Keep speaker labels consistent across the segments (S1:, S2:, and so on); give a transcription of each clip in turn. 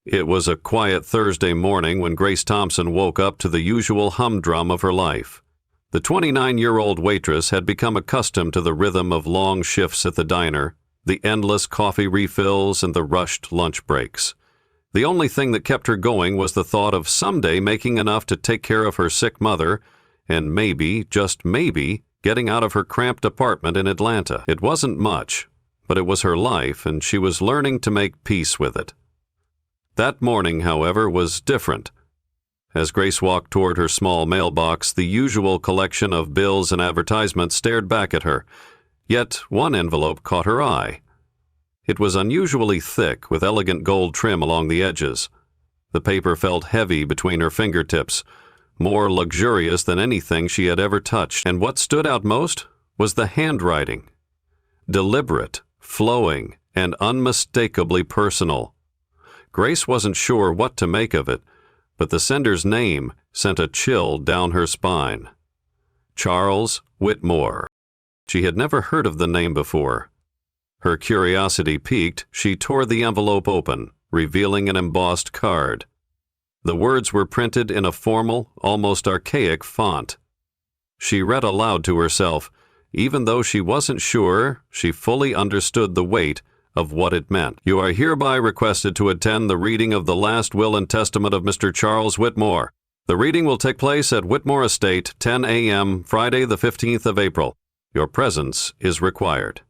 S1: It was a quiet Thursday morning when Grace Thompson woke up to the usual humdrum of her life. The 29-year-old waitress had become accustomed to the rhythm of long shifts at the diner, the endless coffee refills and the rushed lunch breaks. The only thing that kept her going was the thought of someday making enough to take care of her sick mother and maybe, just maybe, getting out of her cramped apartment in Atlanta. It wasn't much, but it was her life, and she was learning to make peace with it. That morning, however, was different. As Grace walked toward her small mailbox, the usual collection of bills and advertisements stared back at her. Yet one envelope caught her eye. It was unusually thick, with elegant gold trim along the edges. The paper felt heavy between her fingertips, more luxurious than anything she had ever touched, and what stood out most was the handwriting. Deliberate, flowing, and unmistakably personal. Grace wasn't sure what to make of it, but the sender's name sent a chill down her spine. Charles Whitmore. She had never heard of the name before. Her curiosity piqued, she tore the envelope open, revealing an embossed card. The words were printed in a formal, almost archaic font. She read aloud to herself, even though she wasn't sure she fully understood the weight of what it meant. You are hereby requested to attend the reading of the last will and testament of Mr. Charles Whitmore. The reading will take place at Whitmore Estate, 10 a.m., Friday the 15th of April. Your presence is required.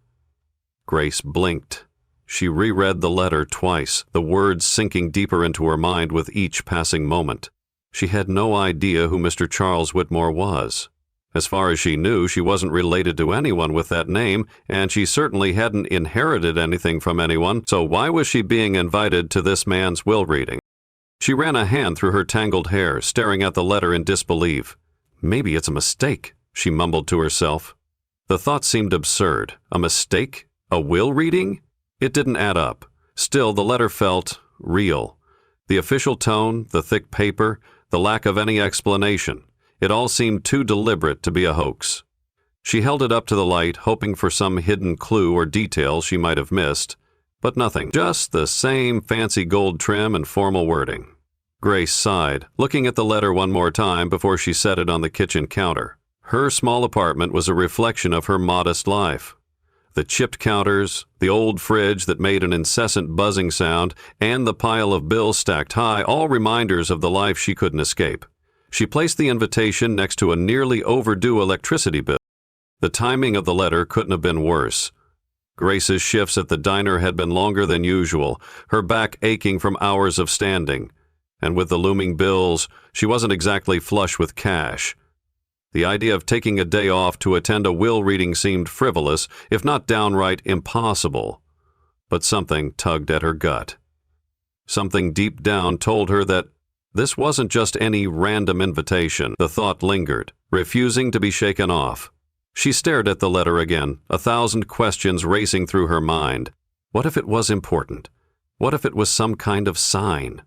S1: Grace blinked. She reread the letter twice, the words sinking deeper into her mind with each passing moment. She had no idea who Mr. Charles Whitmore was. As far as she knew, she wasn't related to anyone with that name, and she certainly hadn't inherited anything from anyone, so why was she being invited to this man's will reading? She ran a hand through her tangled hair, staring at the letter in disbelief. Maybe it's a mistake, she mumbled to herself. The thought seemed absurd. A mistake? A will reading? It didn't add up. Still, the letter felt real. The official tone, the thick paper, the lack of any explanation. It all seemed too deliberate to be a hoax. She held it up to the light, hoping for some hidden clue or detail she might have missed, but nothing. Just the same fancy gold trim and formal wording. Grace sighed, looking at the letter one more time before she set it on the kitchen counter. Her small apartment was a reflection of her modest life. The chipped counters, the old fridge that made an incessant buzzing sound, and the pile of bills stacked high, all reminders of the life she couldn't escape. She placed the invitation next to a nearly overdue electricity bill. The timing of the letter couldn't have been worse. Grace's shifts at the diner had been longer than usual, her back aching from hours of standing. And with the looming bills, she wasn't exactly flush with cash. The idea of taking a day off to attend a will reading seemed frivolous, if not downright impossible. But something tugged at her gut. Something deep down told her that this wasn't just any random invitation. The thought lingered, refusing to be shaken off. She stared at the letter again, 1,000 questions racing through her mind. What if it was important? What if it was some kind of sign?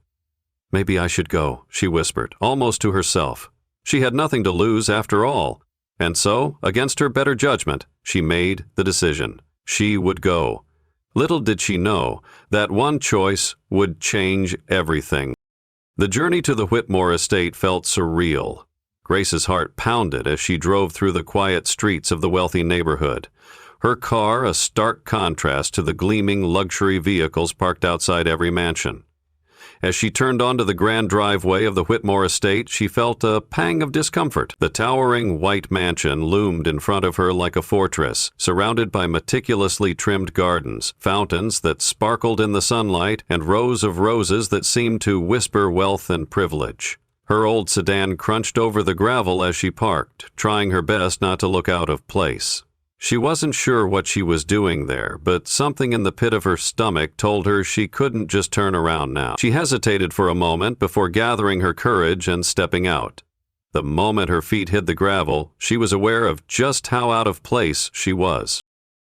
S1: Maybe I should go, she whispered, almost to herself. She had nothing to lose after all. And so, against her better judgment, she made the decision. She would go. Little did she know that one choice would change everything. The journey to the Whitmore estate felt surreal. Grace's heart pounded as she drove through the quiet streets of the wealthy neighborhood. Her car a stark contrast to the gleaming luxury vehicles parked outside every mansion. As she turned onto the grand driveway of the Whitmore estate, she felt a pang of discomfort. The towering white mansion loomed in front of her like a fortress, surrounded by meticulously trimmed gardens, fountains that sparkled in the sunlight, and rows of roses that seemed to whisper wealth and privilege. Her old sedan crunched over the gravel as she parked, trying her best not to look out of place. She wasn't sure what she was doing there, but something in the pit of her stomach told her she couldn't just turn around now. She hesitated for a moment before gathering her courage and stepping out. The moment her feet hit the gravel, she was aware of just how out of place she was.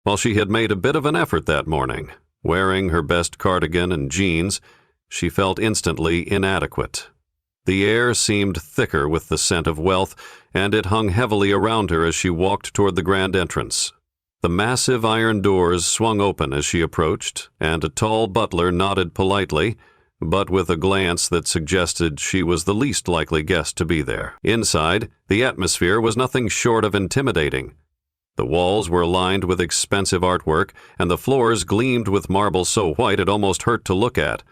S1: While she had made a bit of an effort that morning, wearing her best cardigan and jeans, she felt instantly inadequate. The air seemed thicker with the scent of wealth, and it hung heavily around her as she walked toward the grand entrance. The massive iron doors swung open as she approached, and a tall butler nodded politely, but with a glance that suggested she was the least likely guest to be there. Inside, the atmosphere was nothing short of intimidating. The walls were lined with expensive artwork, and the floors gleamed with marble so white it almost hurt to look at.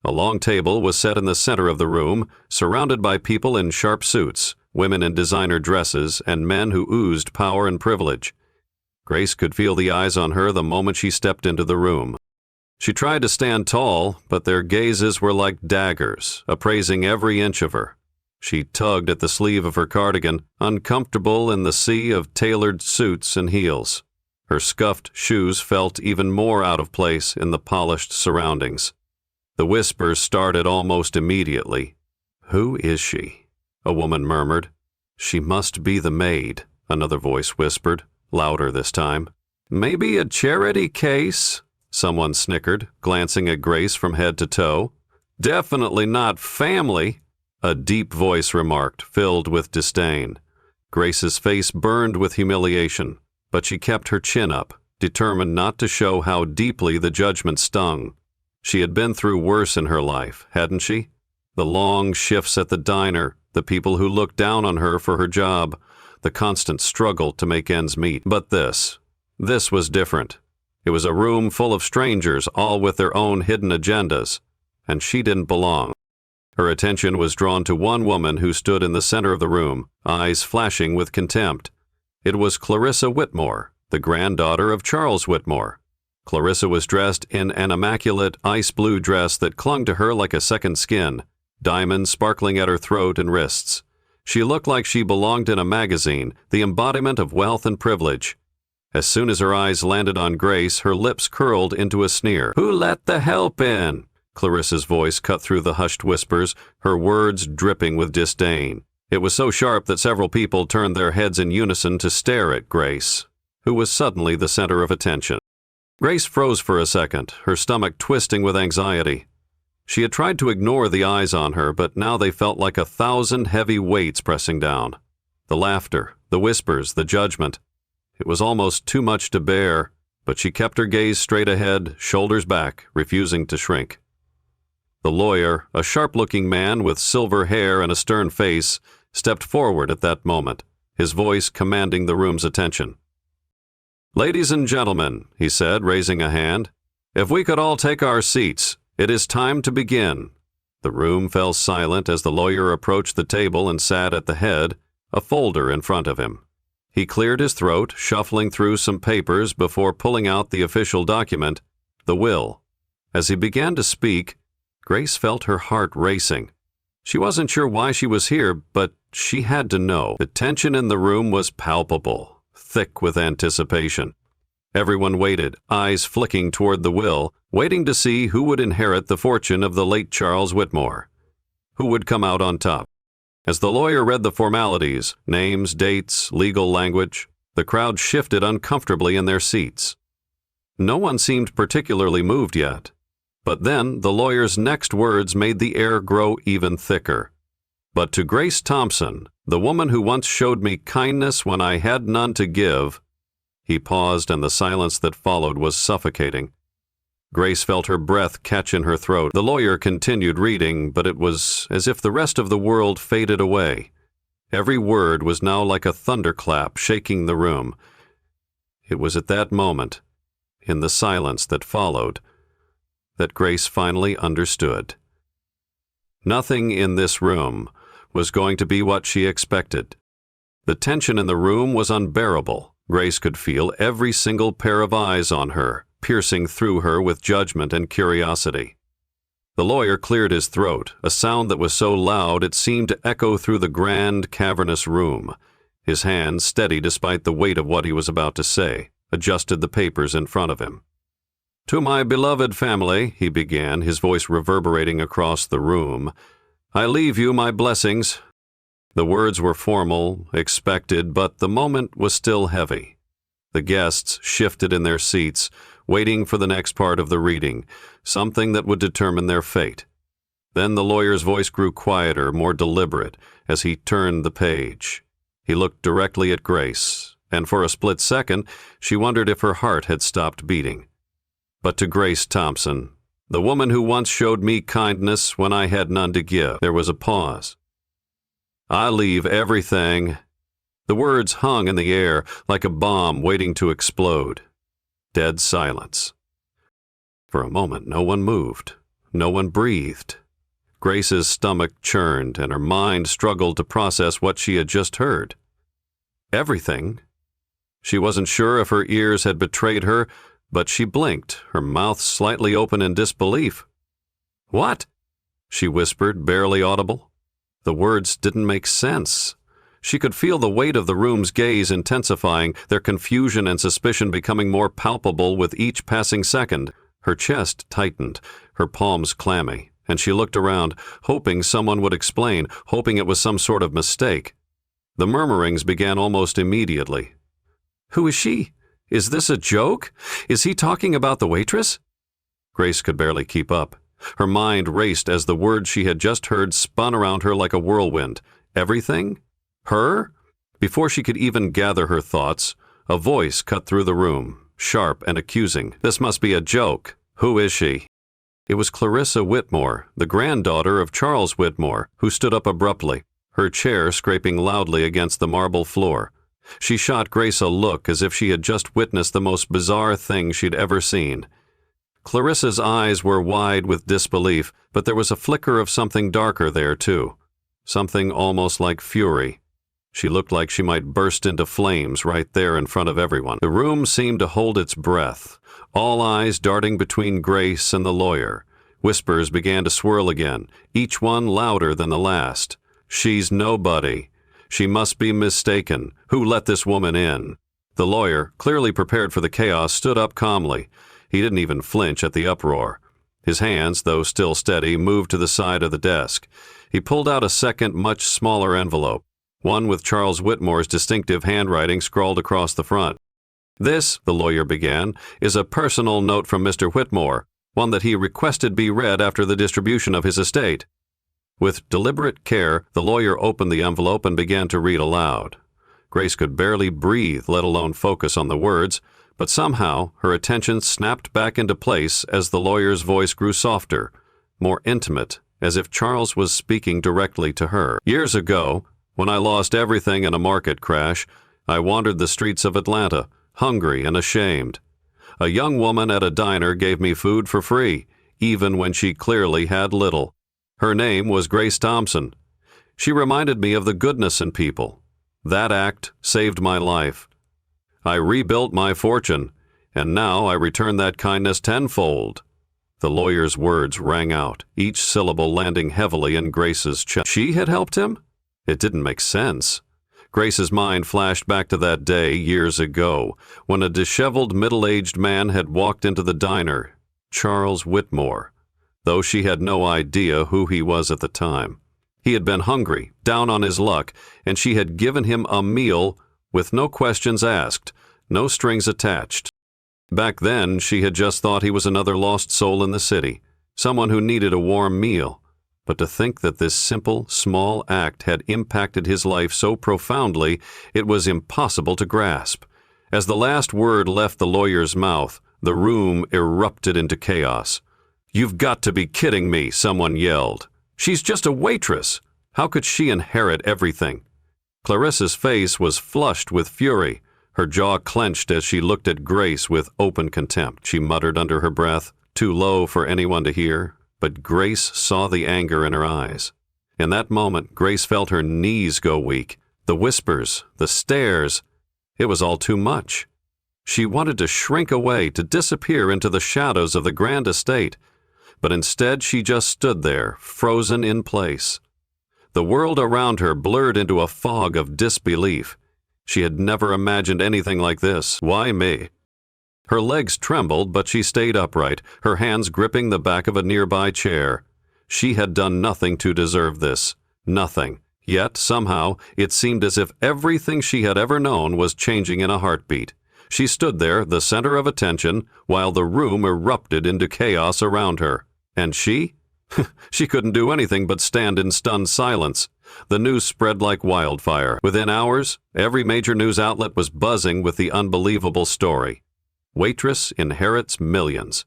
S1: A long table was set in the center of the room, surrounded by people in sharp suits, women in designer dresses, and men who oozed power and privilege. Grace could feel the eyes on her the moment she stepped into the room. She tried to stand tall, but their gazes were like daggers, appraising every inch of her. She tugged at the sleeve of her cardigan, uncomfortable in the sea of tailored suits and heels. Her scuffed shoes felt even more out of place in the polished surroundings. The whispers started almost immediately. "Who is she?" a woman murmured. "She must be the maid," another voice whispered, louder this time. "Maybe a charity case?" someone snickered, glancing at Grace from head to toe. "Definitely not family," a deep voice remarked, filled with disdain. Grace's face burned with humiliation, but she kept her chin up, determined not to show how deeply the judgment stung. She had been through worse in her life, hadn't she? The long shifts at the diner, the people who looked down on her for her job, the constant struggle to make ends meet. But this was different. It was a room full of strangers, all with their own hidden agendas, and she didn't belong. Her attention was drawn to one woman who stood in the center of the room, eyes flashing with contempt. It was Clarissa Whitmore, the granddaughter of Charles Whitmore. Clarissa was dressed in an immaculate ice blue dress that clung to her like a second skin, diamonds sparkling at her throat and wrists. She looked like she belonged in a magazine, the embodiment of wealth and privilege. As soon as her eyes landed on Grace, her lips curled into a sneer. "Who let the help in?" Clarissa's voice cut through the hushed whispers, her words dripping with disdain. It was so sharp that several people turned their heads in unison to stare at Grace, who was suddenly the center of attention. Grace froze for a second, her stomach twisting with anxiety. She had tried to ignore the eyes on her, but now they felt like 1,000 heavy weights pressing down. The laughter, the whispers, the judgment. It was almost too much to bear, but she kept her gaze straight ahead, shoulders back, refusing to shrink. The lawyer, a sharp-looking man with silver hair and a stern face, stepped forward at that moment, his voice commanding the room's attention. "Ladies and gentlemen," he said, raising a hand, "if we could all take our seats, it is time to begin." The room fell silent as the lawyer approached the table and sat at the head, a folder in front of him. He cleared his throat, shuffling through some papers before pulling out the official document, the will. As he began to speak, Grace felt her heart racing. She wasn't sure why she was here, but she had to know. The tension in the room was palpable, thick with anticipation. Everyone waited, eyes flicking toward the will, waiting to see who would inherit the fortune of the late Charles Whitmore. Who would come out on top? As the lawyer read the formalities, names, dates, legal language, the crowd shifted uncomfortably in their seats. No one seemed particularly moved yet. But then the lawyer's next words made the air grow even thicker. "But to Grace Thompson, the woman who once showed me kindness when I had none to give." He paused, and the silence that followed was suffocating. Grace felt her breath catch in her throat. The lawyer continued reading, but it was as if the rest of the world faded away. Every word was now like a thunderclap shaking the room. It was at that moment, in the silence that followed, that Grace finally understood. Nothing in this room was going to be what she expected. The tension in the room was unbearable. Grace could feel every single pair of eyes on her, piercing through her with judgment and curiosity. The lawyer cleared his throat, a sound that was so loud it seemed to echo through the grand, cavernous room. His hand, steady despite the weight of what he was about to say, adjusted the papers in front of him. "To my beloved family," he began, his voice reverberating across the room, "I leave you my blessings." The words were formal, expected, but the moment was still heavy. The guests shifted in their seats, waiting for the next part of the reading, something that would determine their fate. Then the lawyer's voice grew quieter, more deliberate, as he turned the page. He looked directly at Grace, and for a split second, she wondered if her heart had stopped beating. "But to Grace Thompson, The woman who once showed me kindness when I had none to give. There was a pause. I leave everything. The words hung in the air like a bomb waiting to explode. Dead silence. For a moment, no one moved. No one breathed. Grace's stomach churned, and her mind struggled to process what she had just heard. Everything? She wasn't sure if her ears had betrayed her, but she blinked, her mouth slightly open in disbelief. "What?" she whispered, barely audible. The words didn't make sense. She could feel the weight of the room's gaze intensifying, their confusion and suspicion becoming more palpable with each passing second. Her chest tightened, her palms clammy, and she looked around, hoping someone would explain, hoping it was some sort of mistake. The murmurings began almost immediately. "Who is she? Is this a joke? Is he talking about the waitress?" Grace could barely keep up. Her mind raced as the words she had just heard spun around her like a whirlwind. Everything? Her? Before she could even gather her thoughts, a voice cut through the room, sharp and accusing. "This must be a joke. Who is she?" It was Clarissa Whitmore, the granddaughter of Charles Whitmore, who stood up abruptly, her chair scraping loudly against the marble floor. She shot Grace a look as if she had just witnessed the most bizarre thing she'd ever seen. Clarissa's eyes were wide with disbelief, but there was a flicker of something darker there, too. Something almost like fury. She looked like she might burst into flames right there in front of everyone. The room seemed to hold its breath, all eyes darting between Grace and the lawyer. Whispers began to swirl again, each one louder than the last. "She's nobody. She must be mistaken. Who let this woman in?" The lawyer, clearly prepared for the chaos, stood up calmly. He didn't even flinch at the uproar. His hands, though still steady, moved to the side of the desk. He pulled out a second, much smaller envelope, one with Charles Whitmore's distinctive handwriting scrawled across the front. "This," the lawyer began, "is a personal note from Mr. Whitmore, one that he requested be read after the distribution of his estate." With deliberate care, the lawyer opened the envelope and began to read aloud. Grace could barely breathe, let alone focus on the words, but somehow her attention snapped back into place as the lawyer's voice grew softer, more intimate, as if Charles was speaking directly to her. "Years ago, when I lost everything in a market crash, I wandered the streets of Atlanta, hungry and ashamed. A young woman at a diner gave me food for free, even when she clearly had little. Her name was Grace Thompson. She reminded me of the goodness in people. That act saved my life. I rebuilt my fortune, and now I return that kindness tenfold." The lawyer's words rang out, each syllable landing heavily in Grace's chest. She had helped him? It didn't make sense. Grace's mind flashed back to that day years ago, when a disheveled middle-aged man had walked into the diner, Charles Whitmore, though she had no idea who he was at the time. He had been hungry, down on his luck, and she had given him a meal with no questions asked, no strings attached. Back then, she had just thought he was another lost soul in the city, someone who needed a warm meal. But to think that this simple, small act had impacted his life so profoundly, it was impossible to grasp. As the last word left the lawyer's mouth, the room erupted into chaos. "You've got to be kidding me," someone yelled. "She's just a waitress. How could she inherit everything?" Clarissa's face was flushed with fury. Her jaw clenched as she looked at Grace with open contempt. She muttered under her breath, too low for anyone to hear, but Grace saw the anger in her eyes. In that moment, Grace felt her knees go weak. The whispers, the stares, it was all too much. She wanted to shrink away, to disappear into the shadows of the grand estate, but instead she just stood there, frozen in place. The world around her blurred into a fog of disbelief. She had never imagined anything like this. Why me? Her legs trembled, but she stayed upright, her hands gripping the back of a nearby chair. She had done nothing to deserve this. Nothing. Yet, somehow, it seemed as if everything she had ever known was changing in a heartbeat. She stood there, the center of attention, while the room erupted into chaos around her. And she? She couldn't do anything but stand in stunned silence. The news spread like wildfire. Within hours, every major news outlet was buzzing with the unbelievable story. Waitress inherits millions.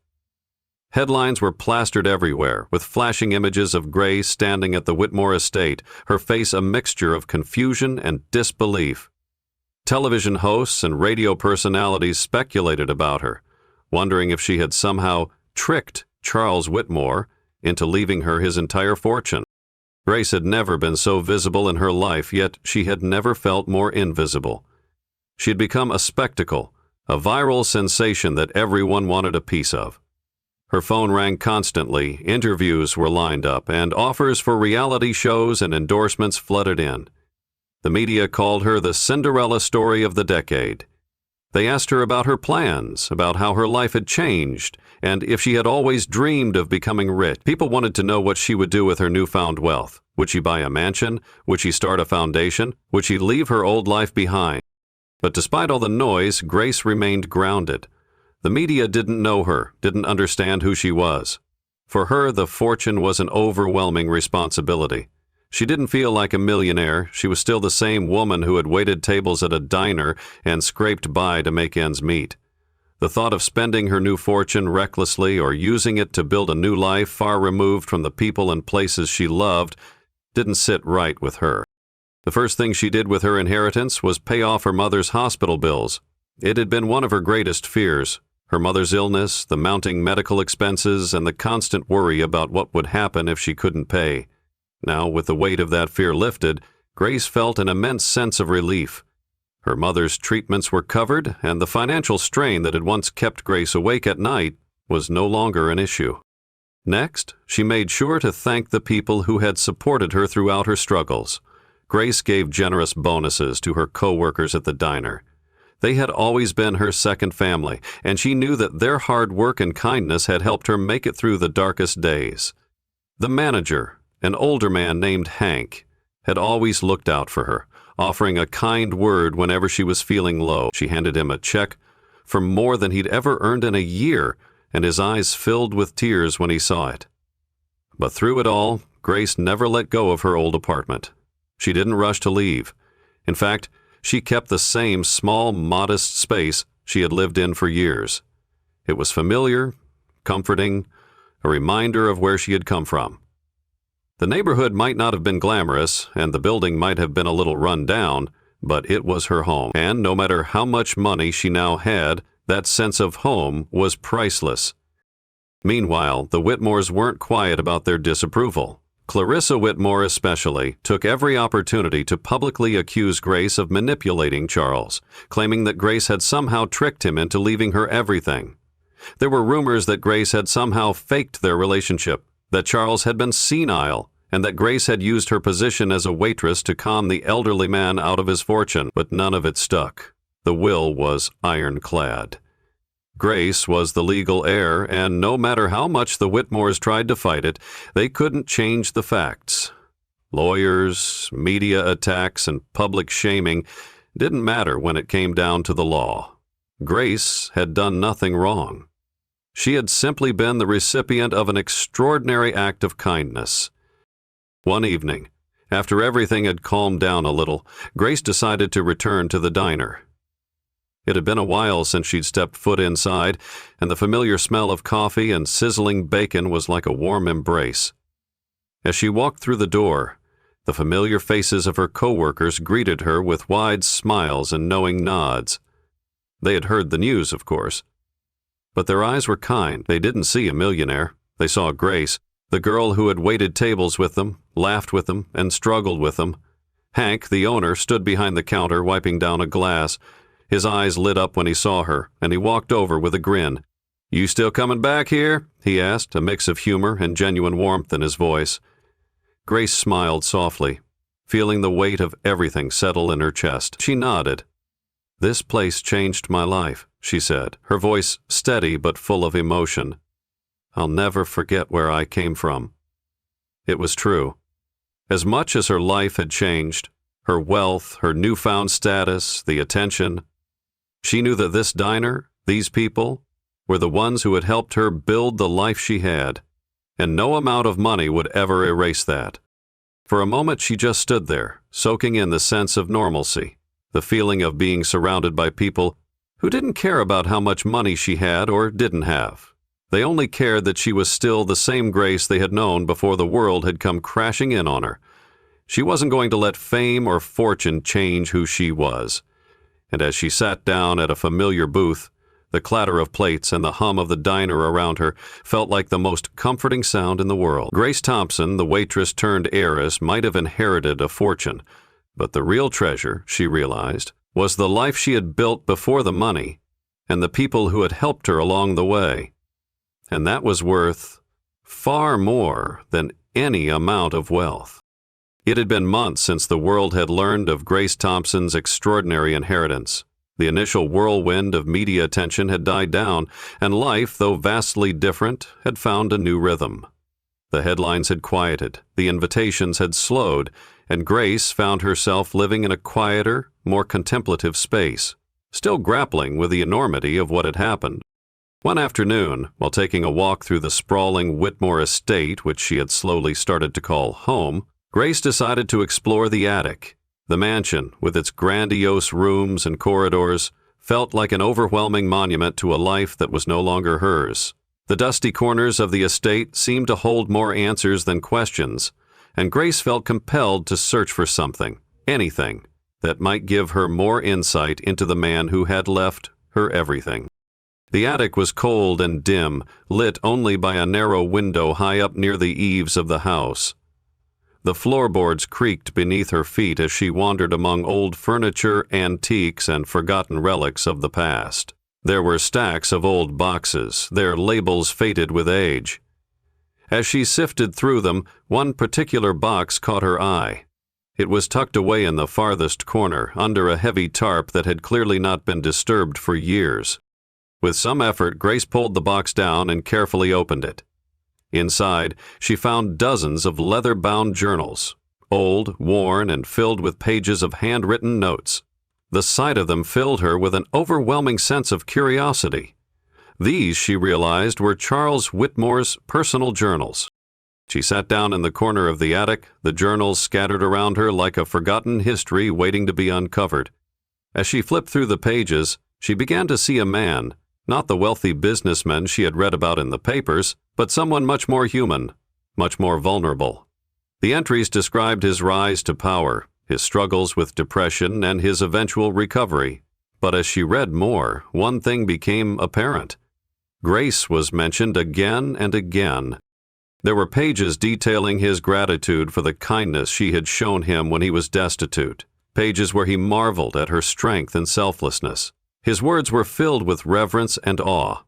S1: Headlines were plastered everywhere, with flashing images of Grace standing at the Whitmore estate, her face a mixture of confusion and disbelief. Television hosts and radio personalities speculated about her, wondering if she had somehow tricked Charles Whitmore into leaving her his entire fortune. Grace had never been so visible in her life, yet she had never felt more invisible. She had become a spectacle, a viral sensation that everyone wanted a piece of. Her phone rang constantly, interviews were lined up, and offers for reality shows and endorsements flooded in. The media called her the Cinderella story of the decade. They asked her about her plans, about how her life had changed, and if she had always dreamed of becoming rich. People wanted to know what she would do with her newfound wealth. Would she buy a mansion? Would she start a foundation? Would she leave her old life behind? But despite all the noise, Grace remained grounded. The media didn't know her, didn't understand who she was. For her, the fortune was an overwhelming responsibility. She didn't feel like a millionaire. She was still the same woman who had waited tables at a diner and scraped by to make ends meet. The thought of spending her new fortune recklessly or using it to build a new life far removed from the people and places she loved didn't sit right with her. The first thing she did with her inheritance was pay off her mother's hospital bills. It had been one of her greatest fears. Her mother's illness, the mounting medical expenses, and the constant worry about what would happen if she couldn't pay. Now, with the weight of that fear lifted, Grace felt an immense sense of relief. Her mother's treatments were covered, and the financial strain that had once kept Grace awake at night was no longer an issue. Next, she made sure to thank the people who had supported her throughout her struggles. Grace gave generous bonuses to her co-workers at the diner. They had always been her second family, and she knew that their hard work and kindness had helped her make it through the darkest days. The manager, an older man named Hank, had always looked out for her, offering a kind word whenever she was feeling low. She handed him a check for more than he'd ever earned in a year, and his eyes filled with tears when he saw it. But through it all, Grace never let go of her old apartment. She didn't rush to leave. In fact, she kept the same small, modest space she had lived in for years. It was familiar, comforting, a reminder of where she had come from. The neighborhood might not have been glamorous, and the building might have been a little run down, but it was her home, and no matter how much money she now had, that sense of home was priceless. Meanwhile, the Whitmores weren't quiet about their disapproval. Clarissa Whitmore especially took every opportunity to publicly accuse Grace of manipulating Charles, claiming that Grace had somehow tricked him into leaving her everything. There were rumors that Grace had somehow faked their relationship, that Charles had been senile, and that Grace had used her position as a waitress to con the elderly man out of his fortune, but none of it stuck. The will was ironclad. Grace was the legal heir, and no matter how much the Whitmores tried to fight it, they couldn't change the facts. Lawyers, media attacks, and public shaming didn't matter when it came down to the law. Grace had done nothing wrong. She had simply been the recipient of an extraordinary act of kindness. One evening, after everything had calmed down a little, Grace decided to return to the diner. It had been a while since she'd stepped foot inside, and the familiar smell of coffee and sizzling bacon was like a warm embrace. As she walked through the door, the familiar faces of her co-workers greeted her with wide smiles and knowing nods. They had heard the news, of course. But their eyes were kind. They didn't see a millionaire. They saw Grace, the girl who had waited tables with them, laughed with them, and struggled with them. Hank, the owner, stood behind the counter wiping down a glass. His eyes lit up when he saw her, and he walked over with a grin. "You still coming back here?" he asked, a mix of humor and genuine warmth in his voice. Grace smiled softly, feeling the weight of everything settle in her chest. She nodded. "This place changed my life," she said, her voice steady but full of emotion. "I'll never forget where I came from." It was true. As much as her life had changed, her wealth, her newfound status, the attention, she knew that this diner, these people, were the ones who had helped her build the life she had, and no amount of money would ever erase that. For a moment she just stood there, soaking in the sense of normalcy, the feeling of being surrounded by people who didn't care about how much money she had or didn't have. They only cared that she was still the same Grace they had known before the world had come crashing in on her. She wasn't going to let fame or fortune change who she was. And as she sat down at a familiar booth, the clatter of plates and the hum of the diner around her felt like the most comforting sound in the world. Grace Thompson, the waitress turned heiress, might have inherited a fortune, but the real treasure, she realized, was the life she had built before the money and the people who had helped her along the way. And that was worth far more than any amount of wealth. It had been months since the world had learned of Grace Thompson's extraordinary inheritance. The initial whirlwind of media attention had died down, and life, though vastly different, had found a new rhythm. The headlines had quieted, the invitations had slowed, and Grace found herself living in a quieter, more contemplative space, still grappling with the enormity of what had happened. One afternoon, while taking a walk through the sprawling Whitmore estate, which she had slowly started to call home, Grace decided to explore the attic. The mansion, with its grandiose rooms and corridors, felt like an overwhelming monument to a life that was no longer hers. The dusty corners of the estate seemed to hold more answers than questions, and Grace felt compelled to search for something, anything, that might give her more insight into the man who had left her everything. The attic was cold and dim, lit only by a narrow window high up near the eaves of the house. The floorboards creaked beneath her feet as she wandered among old furniture, antiques, and forgotten relics of the past. There were stacks of old boxes, their labels faded with age. As she sifted through them, one particular box caught her eye. It was tucked away in the farthest corner, under a heavy tarp that had clearly not been disturbed for years. With some effort, Grace pulled the box down and carefully opened it. Inside, she found dozens of leather-bound journals, old, worn, and filled with pages of handwritten notes. The sight of them filled her with an overwhelming sense of curiosity. These, she realized, were Charles Whitmore's personal journals. She sat down in the corner of the attic, the journals scattered around her like a forgotten history waiting to be uncovered. As she flipped through the pages, she began to see a man, not the wealthy businessman she had read about in the papers, but someone much more human, much more vulnerable. The entries described his rise to power, his struggles with depression, and his eventual recovery. But as she read more, one thing became apparent. Grace was mentioned again and again. There were pages detailing his gratitude for the kindness she had shown him when he was destitute, pages where he marveled at her strength and selflessness. His words were filled with reverence and awe.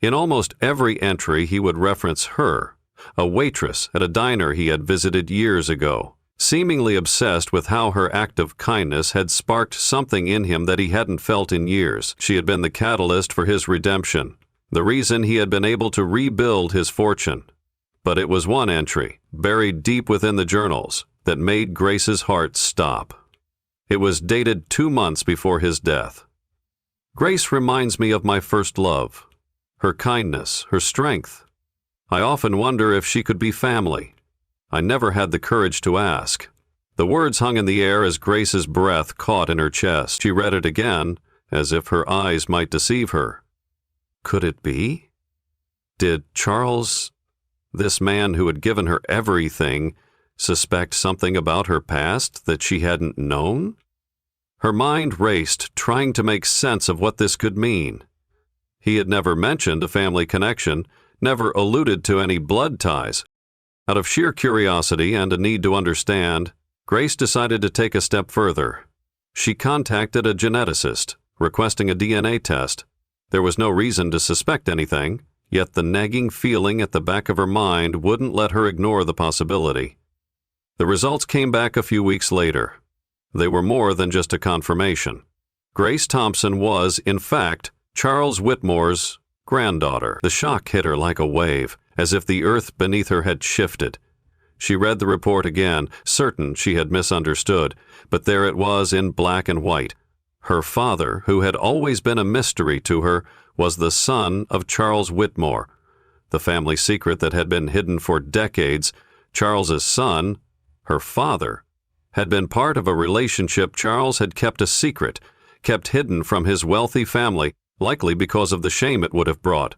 S1: In almost every entry he would reference her, a waitress at a diner he had visited years ago, seemingly obsessed with how her act of kindness had sparked something in him that he hadn't felt in years. She had been the catalyst for his redemption, the reason he had been able to rebuild his fortune. But it was one entry, buried deep within the journals, that made Grace's heart stop. It was dated 2 months before his death. Grace reminds me of my first love, her kindness, her strength. I often wonder if she could be family. I never had the courage to ask. The words hung in the air as Grace's breath caught in her chest. She read it again, as if her eyes might deceive her. Could it be? Did Charles, this man who had given her everything, suspect something about her past that she hadn't known? Her mind raced, trying to make sense of what this could mean. He had never mentioned a family connection, never alluded to any blood ties. Out of sheer curiosity and a need to understand, Grace decided to take a step further. She contacted a geneticist, requesting a DNA test. There was no reason to suspect anything, yet the nagging feeling at the back of her mind wouldn't let her ignore the possibility. The results came back a few weeks later. They were more than just a confirmation. Grace Thompson was, in fact, Charles Whitmore's granddaughter. The shock hit her like a wave, as if the earth beneath her had shifted. She read the report again, certain she had misunderstood, but there it was in black and white. Her father, who had always been a mystery to her, was the son of Charles Whitmore. The family secret that had been hidden for decades, Charles's son, her father, had been part of a relationship Charles had kept a secret, kept hidden from his wealthy family, likely because of the shame it would have brought.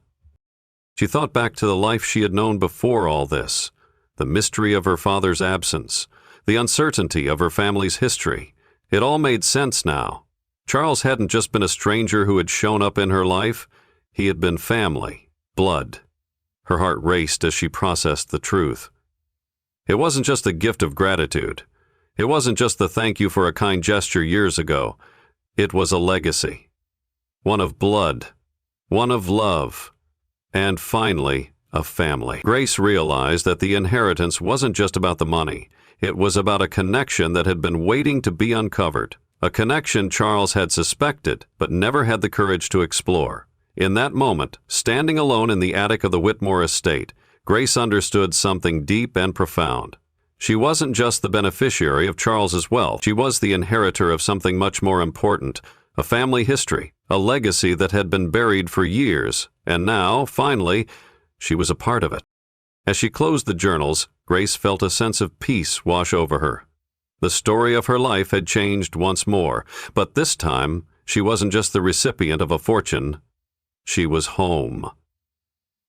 S1: She thought back to the life she had known before all this, the mystery of her father's absence, the uncertainty of her family's history. It all made sense now. Charles hadn't just been a stranger who had shown up in her life. He had been family, blood. Her heart raced as she processed the truth. It wasn't just a gift of gratitude. It wasn't just the thank you for a kind gesture years ago. It was a legacy. One of blood, one of love, and finally, of family. Grace realized that the inheritance wasn't just about the money. It was about a connection that had been waiting to be uncovered, a connection Charles had suspected but never had the courage to explore. In that moment, standing alone in the attic of the Whitmore estate, Grace understood something deep and profound. She wasn't just the beneficiary of Charles's wealth. She was the inheritor of something much more important, a family history, a legacy that had been buried for years, and now, finally, she was a part of it. As she closed the journals, Grace felt a sense of peace wash over her. The story of her life had changed once more, but this time, she wasn't just the recipient of a fortune. She was home.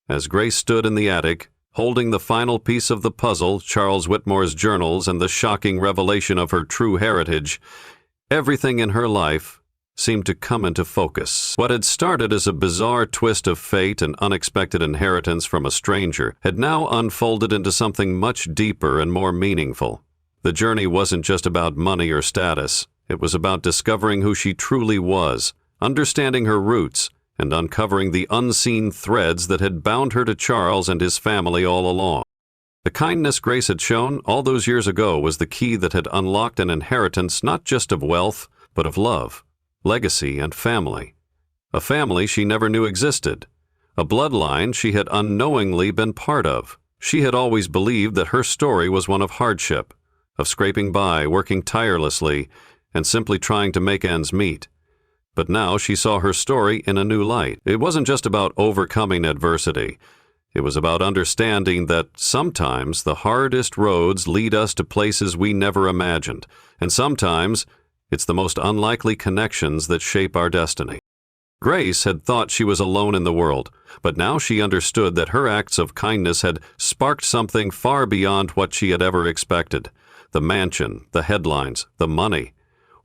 S1: As Grace stood in the attic, holding the final piece of the puzzle, Charles Whitmore's journals and the shocking revelation of her true heritage, everything in her life seemed to come into focus. What had started as a bizarre twist of fate and unexpected inheritance from a stranger had now unfolded into something much deeper and more meaningful. The journey wasn't just about money or status. It was about discovering who she truly was, understanding her roots, and uncovering the unseen threads that had bound her to Charles and his family all along. The kindness Grace had shown all those years ago was the key that had unlocked an inheritance not just of wealth, but of love, legacy, and family. A family she never knew existed. A bloodline she had unknowingly been part of. She had always believed that her story was one of hardship, of scraping by, working tirelessly, and simply trying to make ends meet. But now she saw her story in a new light. It wasn't just about overcoming adversity. It was about understanding that sometimes the hardest roads lead us to places we never imagined, and sometimes it's the most unlikely connections that shape our destiny. Grace had thought she was alone in the world, but now she understood that her acts of kindness had sparked something far beyond what she had ever expected. The mansion, the headlines, the money.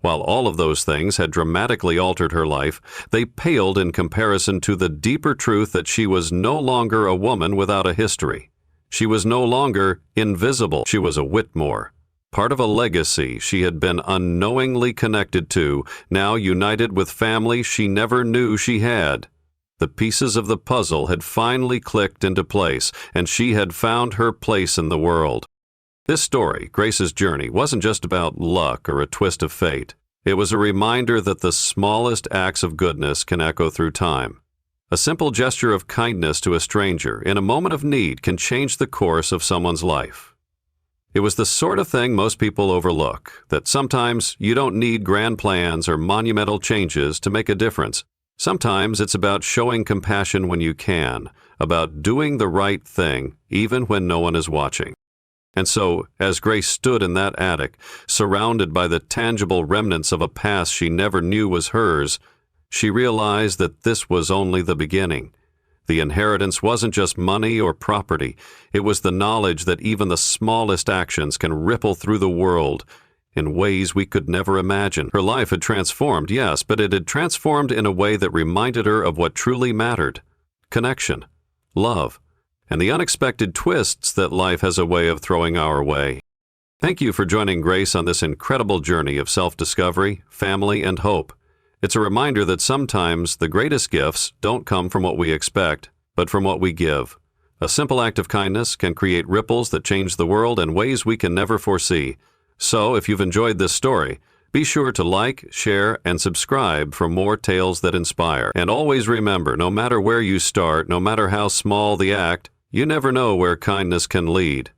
S1: While all of those things had dramatically altered her life, they paled in comparison to the deeper truth that she was no longer a woman without a history. She was no longer invisible. She was a Whitmore, part of a legacy she had been unknowingly connected to, now united with family she never knew she had. The pieces of the puzzle had finally clicked into place, and she had found her place in the world. This story, Grace's journey, wasn't just about luck or a twist of fate. It was a reminder that the smallest acts of goodness can echo through time. A simple gesture of kindness to a stranger in a moment of need can change the course of someone's life. It was the sort of thing most people overlook, that sometimes you don't need grand plans or monumental changes to make a difference. Sometimes it's about showing compassion when you can, about doing the right thing even when no one is watching. And so, as Grace stood in that attic, surrounded by the tangible remnants of a past she never knew was hers, she realized that this was only the beginning. The inheritance wasn't just money or property. It was the knowledge that even the smallest actions can ripple through the world in ways we could never imagine. Her life had transformed, yes, but it had transformed in a way that reminded her of what truly mattered: connection, love, and the unexpected twists that life has a way of throwing our way. Thank you for joining Grace on this incredible journey of self-discovery, family, and hope. It's a reminder that sometimes the greatest gifts don't come from what we expect, but from what we give. A simple act of kindness can create ripples that change the world in ways we can never foresee. So, if you've enjoyed this story, be sure to like, share, and subscribe for more tales that inspire. And always remember, no matter where you start, no matter how small the act, you never know where kindness can lead.